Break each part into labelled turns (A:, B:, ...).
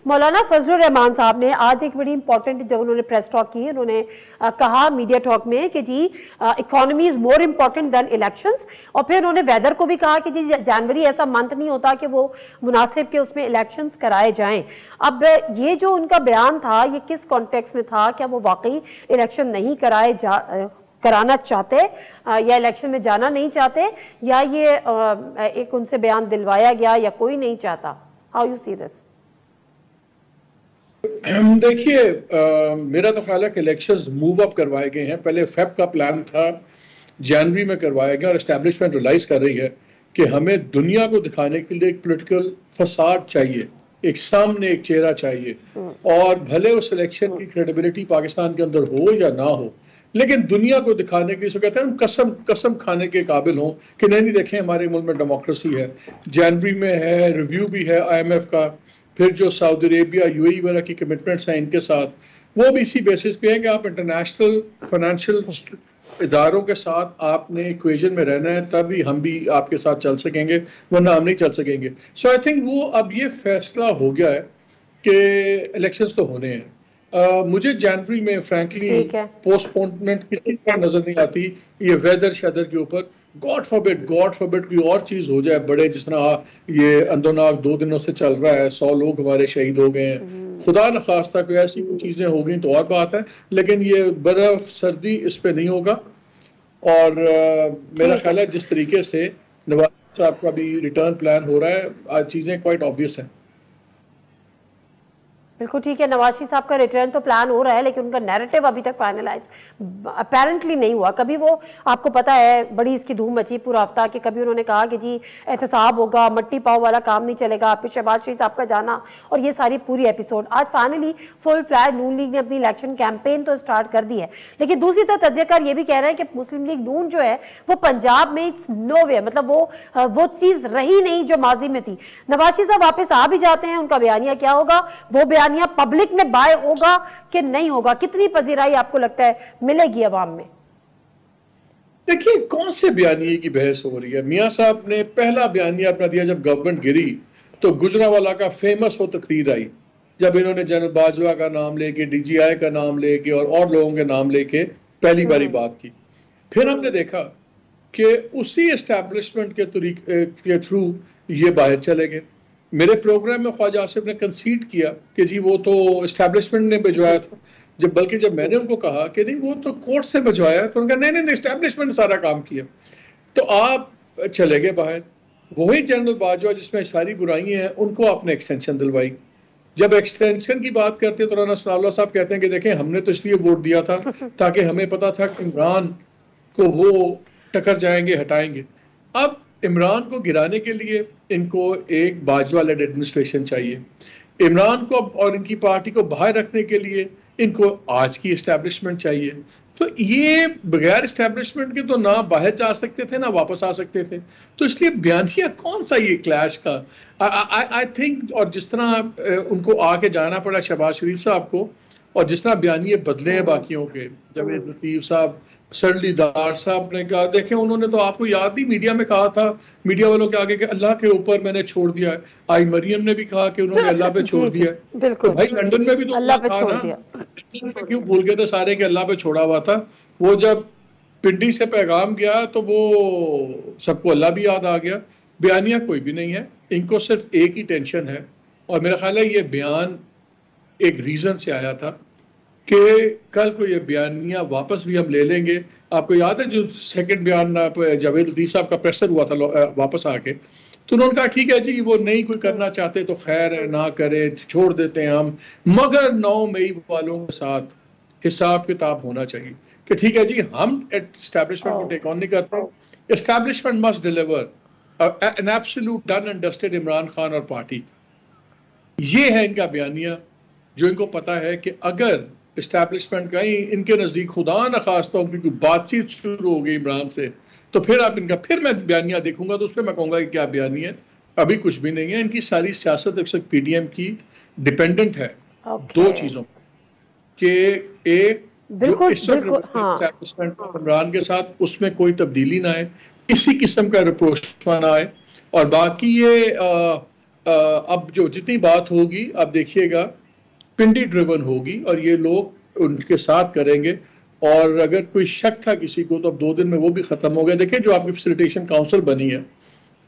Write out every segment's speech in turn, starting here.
A: मौलाना फजलुर रहमान साहब ने आज एक बड़ी इंपॉर्टेंट जब उन्होंने प्रेस टॉक की, उन्होंने कहा मीडिया टॉक में कि जी economy is more important than elections, और फिर उन्होंने वेदर को भी कहा कि जी जनवरी ऐसा मंथ नहीं होता कि वो मुनासिब के उसमें इलेक्शंस कराए जाएं। अब ये जो उनका बयान था ये किस कॉन्टेक्स्ट में था? क्या वो वाकई इलेक्शन नहीं कराना चाहते या इलेक्शन में जाना नहीं चाहते, या ये एक उनसे बयान दिलवाया गया, या कोई नहीं चाहता? How you see this?
B: देखिए, मेरा तो ख्याल है कि इलेक्शंस मूव अप करवाए गए हैं। पहले फेब का प्लान था, जनवरी में करवाया गया, और एस्टैब्लिशमेंट रियलाइज कर रही है कि हमें दुनिया को दिखाने के लिए एक पॉलिटिकल फसाद चाहिए, एक सामने एक चेहरा चाहिए, और भले उस इलेक्शन की क्रेडिबिलिटी पाकिस्तान के अंदर हो या ना हो, लेकिन दुनिया को दिखाने के लिए कहते हैं हम कसम खाने के काबिल हों कि नहीं देखें हमारे मुल्क में डेमोक्रेसी है। जनवरी में है, रिव्यू भी है IMF का, फिर जो सऊदी अरेबिया UAE वगैरह की कमिटमेंट्स हैं इनके साथ, वो भी इसी बेसिस पे है कि आप इंटरनेशनल फाइनेंशियल इदारों के साथ आपने इक्वेशन में रहना है, तभी हम भी आपके साथ चल सकेंगे, वरना हम नहीं चल सकेंगे। सो आई थिंक वो अब ये फैसला हो गया है कि इलेक्शंस तो होने हैं। मुझे जनवरी में फ्रैंकली पोस्टपोनमेंट किसी का नजर नहीं आती, ये वेदर शेदर के ऊपर। गॉड फॉरबिड कोई और चीज हो जाए बड़े, जिस तरह ये अंदोनाक 2 दिनों से चल रहा है, 100 लोग हमारे शहीद हो गए हैं, खुदा न खास्ता कोई ऐसी चीजें हो गई तो और बात है, लेकिन ये बर्फ सर्दी इस पे नहीं होगा। और मेरा ख्याल है जिस तरीके से नवाज साहब का भी रिटर्न प्लान हो रहा है, आज चीजें क्वाइट ऑब्वियस हैं।
A: बिल्कुल ठीक है, नवाज शरीफ साहब का रिटर्न तो प्लान हो रहा है, लेकिन उनका नैरेटिव अभी तक फाइनलाइज अपेरेंटली नहीं हुआ। कभी वो, आपको पता है, बड़ी इसकी धूम मची पूरा हफ्ता कि कभी उन्होंने कहा कि जी एहतसाब होगा, मट्टी पाव वाला काम नहीं चलेगा, फिर शहबाज शरीफ साहब का जाना, और ये सारी पूरी एपिसोड। आज फाइनली फुल फ्लैग नून लीग ने अपनी इलेक्शन कैंपेन तो स्टार्ट कर दी है, लेकिन दूसरी तरफ तज्जियाकार ये भी कह रहे हैं कि मुस्लिम लीग नून जो है वो पंजाब में इट्स नो वे, मतलब वो चीज रही नहीं जो माजी में थी। नवाज शरीफ साहब वापस आ भी जाते हैं, उनका बयानिया क्या होगा? वो बयानिया पब्लिक में बाय होगा कि नहीं होगा? कितनी पजीराई आपको लगता है मिलेगी अवाम में?
B: देखिए, कौन से बयानिए की बहस हो रही है? मियां साहब ने पहला बयानिया अपना दिया जब गवर्नमेंट गिरी, तो गुजरावाला का फेमस वो तकरीर आई जब इन्होंने जनरल बाजवा का नाम लेके, DGI का नाम लेके और लोगों के नाम लेके पहली बारी बात की। फिर हमने देखा कि उसी एस्टैब्लिशमेंट के थ्रू ये बाहर चले गए। मेरे प्रोग्राम में ख्वाजा आसिफ ने कंसीड किया कि जी वो तो एस्टैब्लिशमेंट ने भिजवाया था, बल्कि जब मैंने उनको कहा कि नहीं वो तो कोर्ट से भिजवाया, तो उनका नहीं एस्टैब्लिशमेंट सारा काम किया। तो आप चले गए बाहर। वही जनरल बाजवा जिसमें सारी बुराइयां हैं, उनको आपने एक्सटेंशन दिलवाई। जब एक्सटेंशन की बात करते हैं तो राना सनाउल्लाह साहब कहते हैं कि देखें हमने तो इसलिए वोट दिया था ताकि हमें पता था कि इमरान को वो टक्कर जाएंगे, हटाएंगे। अब इमरान को गिराने के लिए इनको एक बाजवा लेड एडमिनिस्ट्रेशन चाहिए, इमरान को और इनकी पार्टी को बाहर रखने के लिए इनको आज की एस्टैब्लिशमेंट चाहिए। तो ये बगैर एस्टैब्लिशमेंट के तो ना बाहर जा सकते थे ना वापस आ सकते थे। तो इसलिए बयानिया कौन सा ये क्लैश का, आई थिंक, और जिस तरह उनको आके जाना पड़ा शहबाज शरीफ साहब को, और जिस तरह बयानिए बदले हैं बाकियों के, जवेद लतीफ साहब, सरली डार साहब ने कहा, देखें उन्होंने तो आपको याद भी मीडिया में कहा था, मीडिया वालों के आगे कि अल्लाह के ऊपर मैंने छोड़ दिया है। आई मरियम ने भी कहा कि उन्होंने अल्लाह पे छोड़ दिया है। तो भाई लंदन में भी तो अल्लाह पे छोड़ दिया, क्यों भूल गए थे सारे कि अल्लाह पे छोड़ा हुआ था? वो जब पिंडी से पैगाम गया तो वो सबको अल्लाह भी याद आ गया। बयानिया कोई भी नहीं है, इनको सिर्फ एक ही टेंशन है, और मेरा ख्याल है ये बयान एक रीजन से आया था कि कल को ये बयानिया वापस भी हम ले लेंगे। आपको याद है जो सेकंड बयान जावेद लतीफ साहब का प्रेशर हुआ था वापस आके, तो उन्होंने कहा ठीक है जी वो नहीं कोई करना चाहते तो खैर है, ना करें, छोड़ देते हैं हम, मगर 9 मई वालों के साथ हिसाब किताब होना चाहिए कि ठीक है जी हम एस्टैब्लिशमेंट को टेक ऑन नहीं करते, establishment must deliver an absolute done and dusted Imran Khan और पार्टी। ये है इनका बयानिया, जो इनको पता है कि अगर एस्टैब्लिशमेंट कहीं इनके नजदीक खुदा न खास्ता उनकी बातचीत शुरू हो गई इमरान से, तो फिर आप इनका, फिर मैं बयानिया देखूंगा तो उस पर मैं कहूंगा कि क्या बयानिया है। अभी कुछ भी नहीं है। इनकी सारी सियासत एक PDM की डिपेंडेंट है दो चीजों के, एक जो इस वक्त एस्टैब्लिशमेंट इमरान के साथ उसमें कोई तब्दीली ना आए, इसी किस्म का रिप्रोच ना आए, और बाकी ये अब जो जितनी बात होगी अब देखिएगा पिंडी ड्रिवन होगी और ये लोग उनके साथ करेंगे। और अगर कोई शक था किसी को तो अब 2 दिन में वो भी खत्म हो गया। देखिए जो आपकी फैसिलिटेशन काउंसिल बनी है,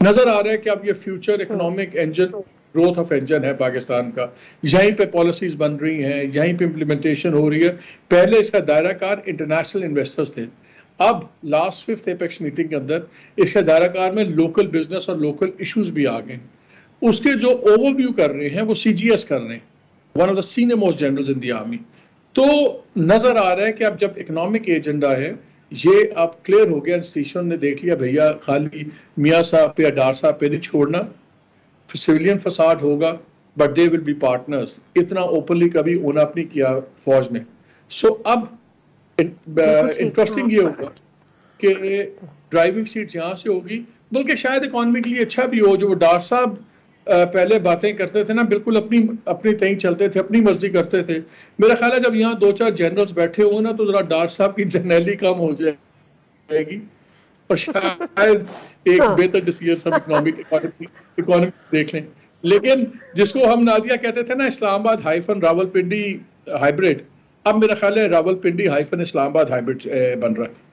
B: नजर आ रहा है कि अब ये future economic engine, growth of engine है पाकिस्तान का। यहीं पे पॉलिसीज बन रही हैं, यहीं पे इम्प्लीमेंटेशन हो रही है। पहले इसका दायराकार इंटरनेशनल इन्वेस्टर्स थे, अब लास्ट 5th एपेक्स मीटिंग के अंदर इसके दायराकार में लोकल बिजनेस और लोकल इश्यूज भी आ गए। उसके जो ओवरव्यू कर रहे हैं वो CGS कर रहे हैं, one of the senior most generals in the army. तो नजर आ रहा है कि अब जब इकोनॉमिक एजेंडा है ये अब क्लियर हो गया, इंस्टीट्यूशन ने देख लिया भैया खाली मियाँ साहब पे या डार साहब पे नहीं छोड़ना, सिविलियन फसाद होगा but they will be partners. इतना ओपनली कभी ओनअप नहीं किया फौज ने। सो अब इंटरेस्टिंग ये होगा कि ड्राइविंग सीट यहाँ से होगी, बल्कि शायद इकॉनमी के लिए अच्छा भी हो। जो वो डार साहब पहले बातें करते थे ना, बिल्कुल अपनी तय चलते थे, अपनी मर्जी करते थे। मेरा ख्याल है जब यहाँ 2-4 जनरल्स बैठे हुए ना तो जरा डार साहब की जर्नैली कम हो जाएगी और शायद एक बेहतर डिसीजन हम इकोनॉमी देख लें। लेकिन जिसको हम नादिया कहते थे ना इस्लामाबाद हाइफन रावलपिंडी हाइब्रिड, अब मेरा ख्याल है रावलपिंडी हाइफन इस्लामाबाद हाइब्रिड बन रहा है।